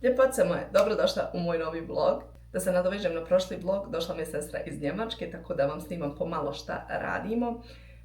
Ljepotice moje, dobrodošla u moj novi vlog. Da se nadovežem na prošli vlog, došla mi je sestra iz Njemačke, tako da vam snimam pomalo šta radimo.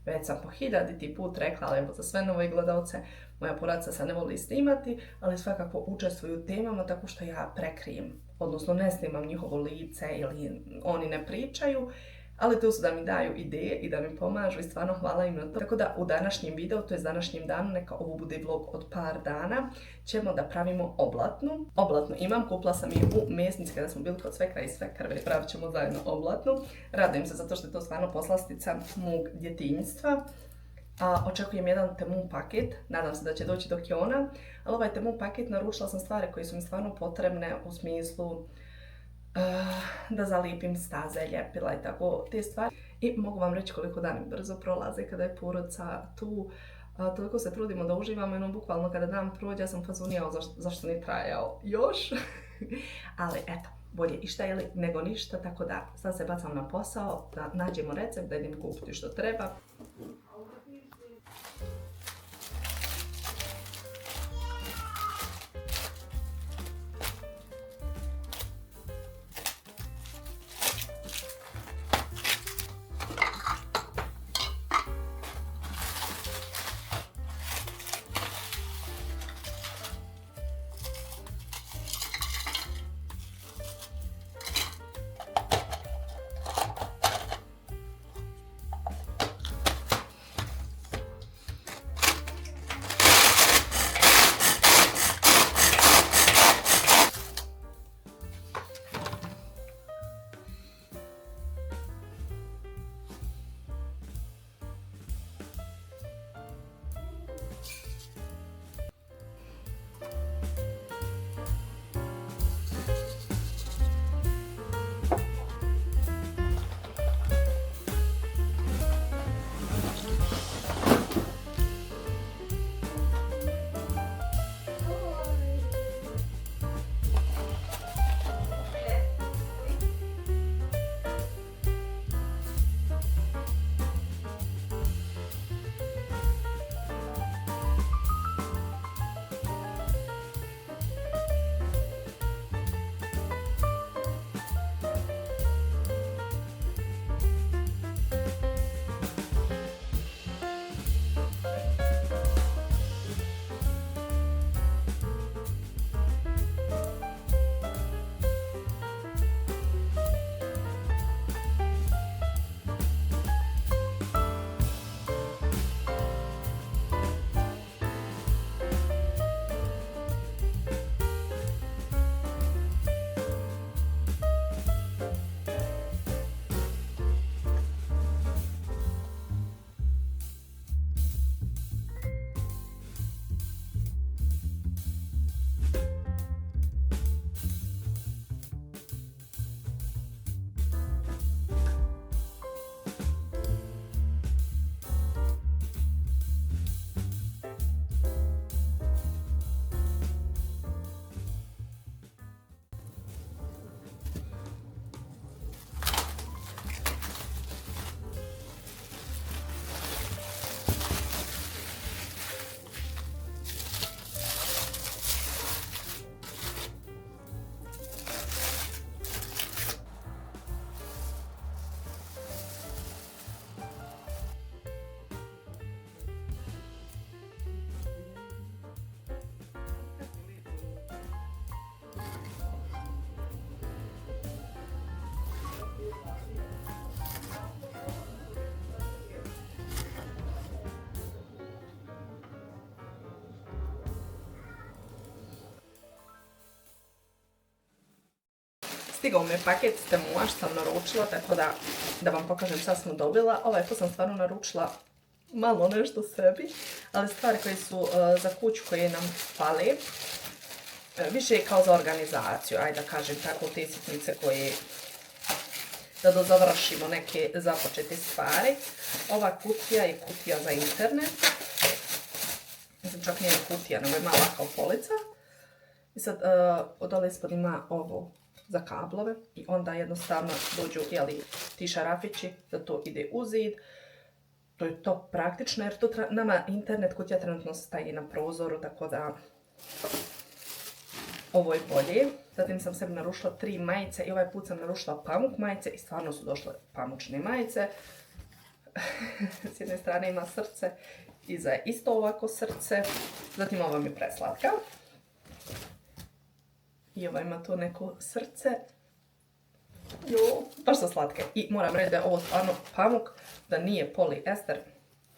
Već sam po 1000 put rekla, ali evo za sve nove gledalce, moja porodica se ne voli snimati, ali svakako učestvuju u temama tako što ja prekrijem, odnosno ne snimam njihovo lice ili oni ne pričaju, ali tu su da mi daju ideje i da mi pomažu i stvarno hvala im na to. Tako da u današnjem videu, to je današnjem danu, neka ovo bude vlog od par dana, ćemo da pravimo oblatnu. Oblatnu imam, kupila sam je u mesnici kada smo bili kod svekra i svekrve, pravit ćemo zajedno oblatnu. Radujem se zato što je to stvarno poslastica mog djetinjstva. Očekujem jedan Temu paket, nadam se da će doći do Kiona, ali ovaj Temu paket naručila sam stvari koje su mi stvarno potrebne u smislu da zalijepim staze, ljepila i tako te stvari. I mogu vam reći koliko dani brzo prolaze kada je porodica tu. Toliko se trudimo da uživamo, bukvalno kada dan prođe ja sam fazonijao zašto nije trajao još. Ali eto, bolje išta nego ništa, tako da sad se bacam na posao, da nađemo recept, da idem kupiti što treba. Stigao mi je paket Temua što sam naručila, tako da vam pokažem šta sam dobila. Ovaj put sam stvarno naručila malo nešto sebi, ali stvari koje su za kuću koje nam fale. Više je kao za organizaciju, ajde da kažem tako, te sitnice koje da dozavršimo neke započete stvari. Ova kutija je kutija za internet. Mislim, čak nije kutija, nego je mala kao polica. I sad dole ispod ima ovo za kablove i onda jednostavno dođu ti šarafići da to ide u zid. To je to praktično jer to nama internet kutija trenutno staje na prozoru, tako da ovo je bolje. Zatim sam sebi naručila 3 majice i ovaj put sam naručila pamuk majice i stvarno su došle pamučne majice. S jedne strane ima srce, iza je isto ovako srce. Zatim ova mi je preslatka. I ova ima tu neko srce. Jo, baš su slatke. I moram reći da je ovo stvarno pamuk, da nije polijester.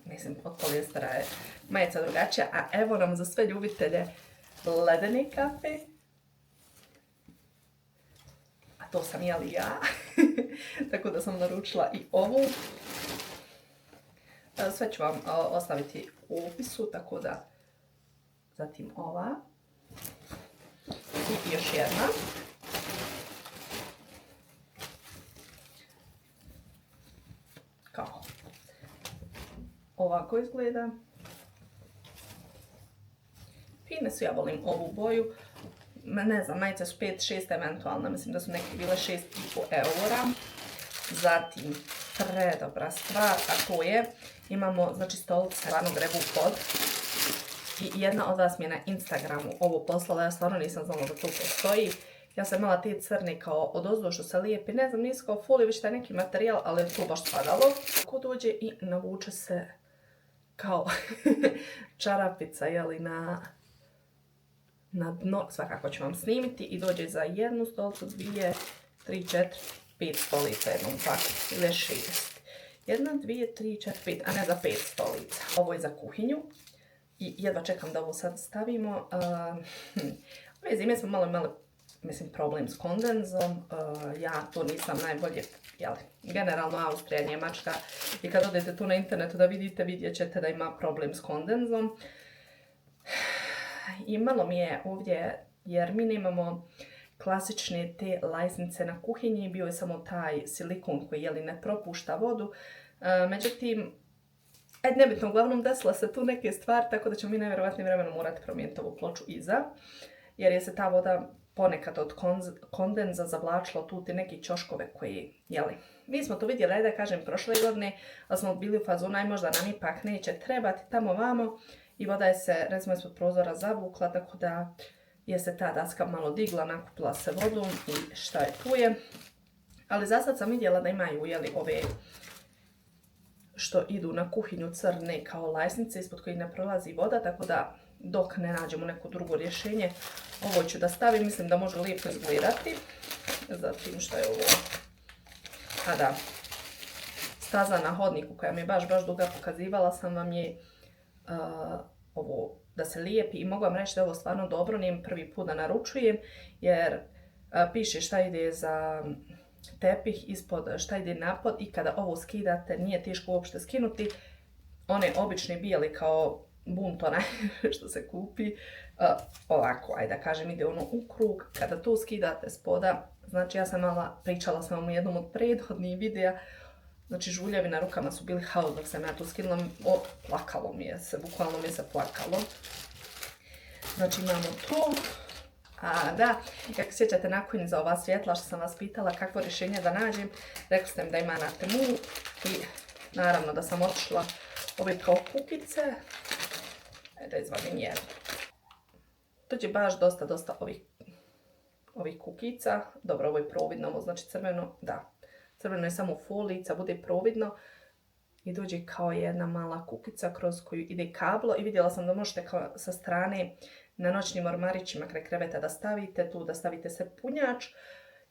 Mislim, od polijestera je majica drugačija. A evo nam za sve ljubitelje ledene kafe. A to sam jeli ja. Tako da sam naručila i ovu. Sve ću vam ostaviti u opisu, tako da zatim ova. I još jedna. Kao. Ovako izgleda. Fine su, ja volim ovu boju. Ne znam, majice su 5-6 eventualno, mislim da su neke bile 6,5 eura. Zatim, predobra stvar, a to je, imamo, znači, stolice, stvarno grebu pod. I jedna od vas mi je na Instagramu ovo poslala, ja stvarno nisam znala da to postoji. Ja sam imala te crne kao odozdo što se lijepi, ne znam, nisu kao folije, već taj neki materijal, ali je to baš spadalo. Tako dođe i navuče se kao čarapica, jeli, na dno, svakako ću vam snimiti, i dođe za jednu stolicu, 2, 3, 4, 5 stolica jednom paketu, ili 6. 1, 2, 3, 4, 5, a ne za 5 stolica. Ovo je za kuhinju i jedva čekam da ovo sad stavimo. Ove zime smo malo imali, mislim, problem s kondenzom. Ja to nisam najbolje, jeli, generalno Austrija, Njemačka, i kad odete tu na internetu da vidite, vidjet ćete da ima problem s kondenzom. I malo mi je ovdje, jer mi nemamo klasične te lajznice na kuhinji, bio je samo taj silikon koji, jeli, ne propušta vodu. Međutim, nebitno, uglavnom desila se tu neke stvari, tako da ćemo mi najvjerovatnije vremenom morati promijeniti ovu ploču iza, jer je se ta voda ponekad od kondenza zavlačila tu te neki ćoškove koji, jeli, mi smo to vidjeli, ajde da kažem, prošle godine, ali smo bili u fazonu, aj možda nam ipak neće trebati tamo vamo, i voda je se, recimo, ispod prozora zavukla, tako da je se ta daska malo digla, nakupila se vodom i šta je tu je. Ali za sad sam vidjela da imaju, jeli, ove što idu na kuhinju crne kao lajsnice ispod kojih ne prolazi voda, tako da dok ne nađemo neko drugo rješenje, ovo ću da stavim, mislim da može lijepo izgledati. Zatim, što je ovo? A da, staza na hodniku koja mi je baš duga, pokazivala sam vam je ovo da se lijepi, i mogu vam reći da je ovo stvarno dobro, nijem prvi put da naručujem, jer piše šta ide za tepih ispod, šta ide napod, i kada ovo skidate nije teško uopšte skinuti. One obične bijeli kao bunt onaj što se kupi, ovako, ajde da kažem, ide ono u krug. Kada to skidate spoda, znači ja sam pričala sam vam u jednom od prethodnih videa, znači žuljevi na rukama su bili haos dok sam ja to skinula, plakalo mi je se, bukvalno mi je se plakalo. Znači imamo to. A da, kako sjećate nakon za ova svjetla što sam vas pitala kakvo rješenje da nađem, rekli ste mi da ima na Temu, i naravno da sam otišla ove kao kukice. Da izvadim jednu. Dođe baš dosta ovih kukica. Dobro, ovo je providno, ovo znači crveno, da. Crveno je samo folijica, bude providno. I dođe kao jedna mala kukica kroz koju ide kablo, i vidjela sam da možete kao sa strane na noćnim ormarićima kraj kreveta da stavite tu, da stavite se punjač,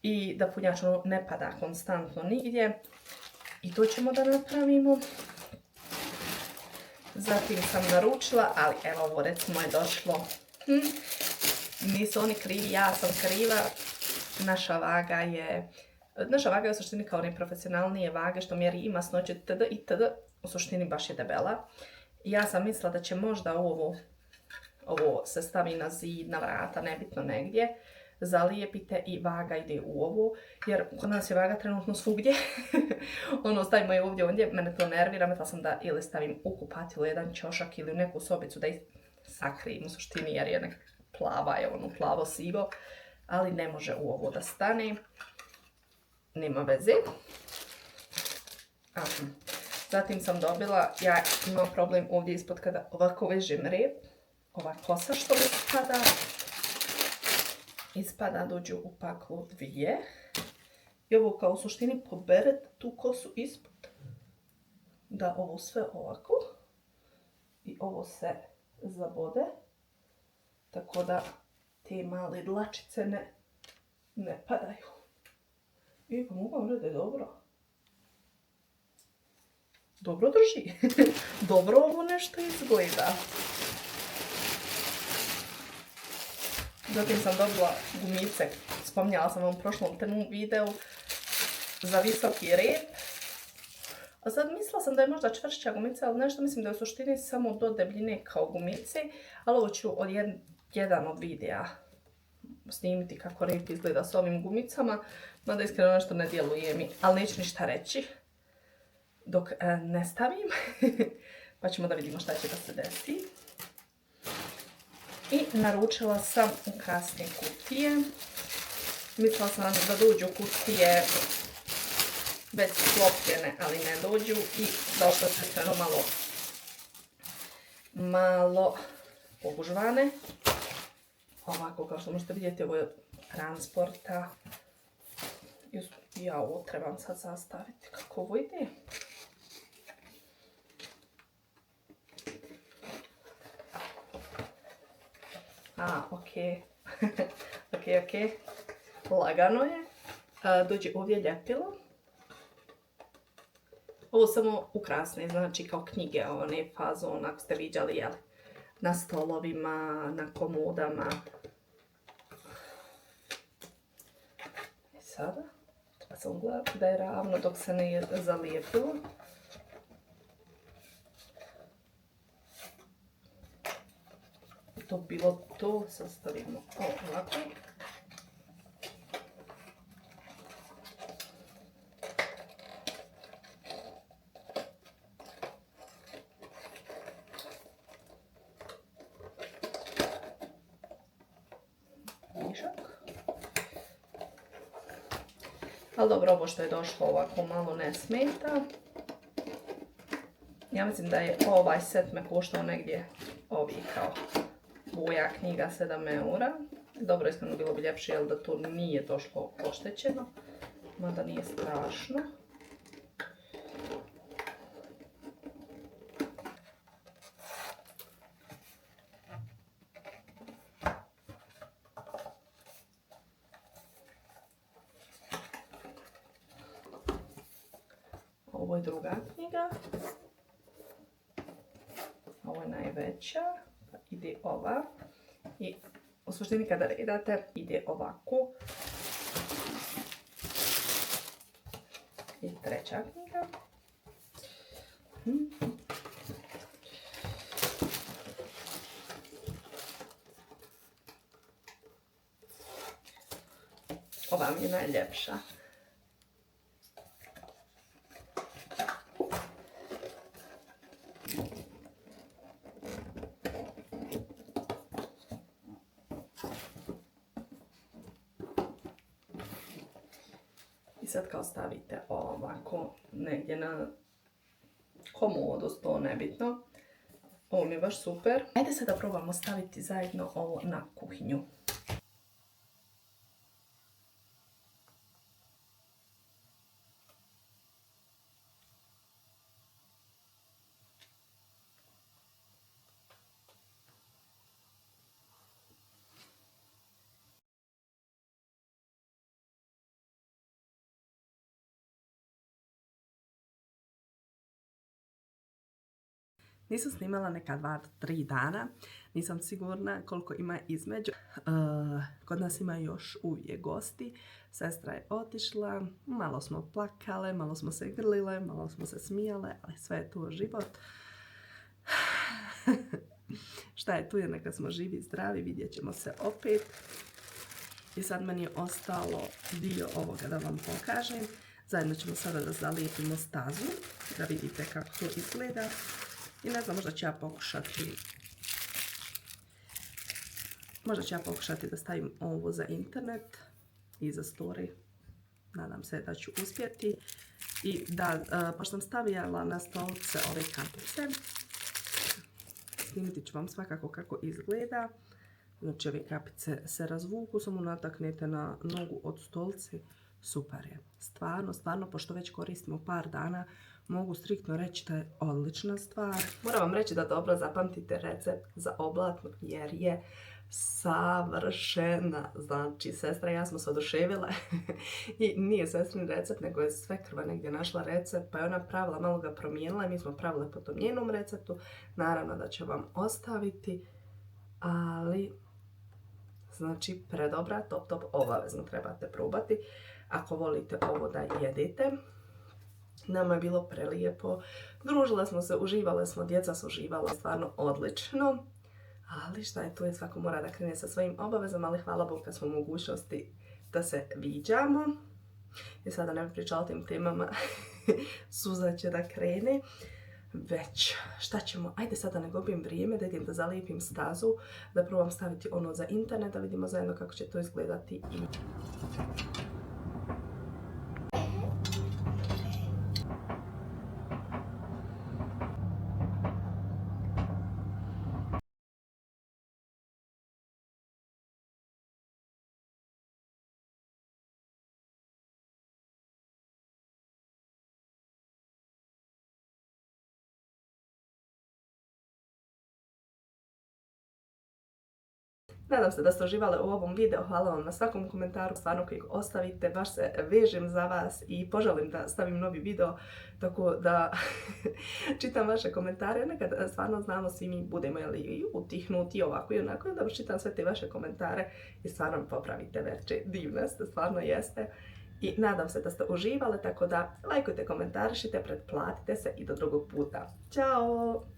i da punjač ne pada konstantno nigdje. I to ćemo da napravimo. Zatim sam naručila, ali evo ovo recimo je došlo. Nisu oni krivi, ja sam kriva. Naša vaga je u suštini kao one profesionalnije vage što mjeri i masnoće td. i td. U suštini baš je debela. Ja sam mislila da će možda ovo se stavi na zid, na vrata, nebitno negdje. Zalijepite i vaga ide u ovo, jer kod nas je vaga trenutno svugdje. Stavimo je ovdje, ondje, mene to nervira, mislila sam da ili stavim u kupatilo jedan ćošak ili u neku sobicu da ih sakrijim u suštini, jer je neka plava, je ono plavo sivo, ali ne može u ovo da stane. Nema veze. Zatim sam dobila, ja imam problem ovdje ispod kada ovako vežem rep, ova kosa što mi spada. ispada dođu u paklu 2. I ovo kao u suštini poberete tu kosu ispod. Da ovo sve ovako. I ovo se zabode. Tako da te male dlačice ne padaju. I pa mogu reći da je dobro. Dobro drži. Dobro ovo nešto izgleda. Zatim sam dobila gumice. Spominjala sam vam u prošlom videu za visoki rep. A sad mislila sam da je možda čvršća gumica, ali nešto mislim da je u suštini samo do debljine kao gumice. Ali ovo ću jedan od videa snimiti kako rep izgleda s ovim gumicama. Mada iskreno nešto ne djeluje mi, ali neću ništa reći dok ne stavim. Pa ćemo da vidimo šta će da se desi. I naručila sam ukrasne kutije. Mislila sam da dođu kutije već sklopljene, ali ne dođu. I došle su iskreno malo pogužvane. Ovako, kao što možete vidjeti, ovo je od transporta. Ja ovo trebam sad sastaviti kako ovo ide. Ok. Ok. Lagano je. Dođe ovdje ljepilo. Ovo samo ukrasne, znači kao knjige, one fazon, ako ste viđali, jel? Na stolovima, na komodama. I sada, treba sam gledati da je ravno dok se ne zalijepilo. To bilo to, sastavimo ovako. Ali dobro, ovo što je došlo ovako malo ne smeta. Ja mislim da je ovaj set me koštao negdje kao boja knjiga 7 eura. Dobro, iskreno bilo bi ljepše jer da to nije došlo oštećeno. Mada nije strašno. Ovo je druga knjiga. Ovo je najveća. Pa ide ova. I u suštini kada redate ide ovako. I treća knjiga. Ova mi je najljepša. I sad kao stavite ovako negdje na komodu, to nebitno. Ovo mi je baš super. Ajde sad da probamo staviti zajedno ovo na kuhinju. Nisam snimala neka 2-3 dana, nisam sigurna koliko ima između. Kod nas ima još uvijek gosti. Sestra je otišla, malo smo plakale, malo smo se grlile, malo smo se smijale, ali sve je to život. Šta je tu je, neka smo živi, zdravi, vidjet ćemo se opet. I sad meni je ostalo dio ovoga da vam pokažem. Zajedno ćemo sada da zalijepimo stazu, da vidite kako to izgleda. I ne znam, možda ću ja pokušati da stavim ovo za internet i za story. Nadam se da ću uspjeti. I da, pošto sam stavljala na stolce ove kartice, snimiti ću vam svakako kako izgleda. Znači ove kapice se razvuku, samo nataknete na nogu od stolice. Super je. Stvarno, pošto već koristimo par dana, mogu striktno reći da je odlična stvar. Moram vam reći da dobro zapamtite recept za oblatnu jer je savršena. Znači, sestra i ja smo se oduševile i nije sestrin recept, nego je svekrva negdje našla recept, pa je ona pravila, malo ga promijenila i mi smo pravile po tom njenom receptu. Naravno da će vam ostaviti, ali znači predobra, top, obavezno trebate probati ako volite ovo da jedete. Nama je bilo prelijepo, družile smo se, uživale smo, djeca su uživala, stvarno odlično. Ali šta je, tu je, svako mora da krene sa svojim obavezama, ali hvala Bogu kad smo u mogućnosti da se viđamo. I sada ne bih pričala o tim temama, suza će da krene. Već, šta ćemo? Ajde sad da ne gubim vrijeme, da idem da zalijepim stazu, da probam staviti ono za internet, da vidimo zajedno kako će to izgledati. Nadam se da ste uživali u ovom videu, hvala vam na svakom komentaru, stvarno koji ih ostavite, baš se vežem za vas i poželim da stavim novi video, tako da čitam vaše komentare, nekad stvarno znamo svi mi budemo i utihnuti ovako i onako, da čitam sve te vaše komentare i stvarno mi popravite verče, divne ste, stvarno jeste. I nadam se da ste uživali, tako da lajkujte, komentarišite, pretplatite se i do drugog puta. Ćao!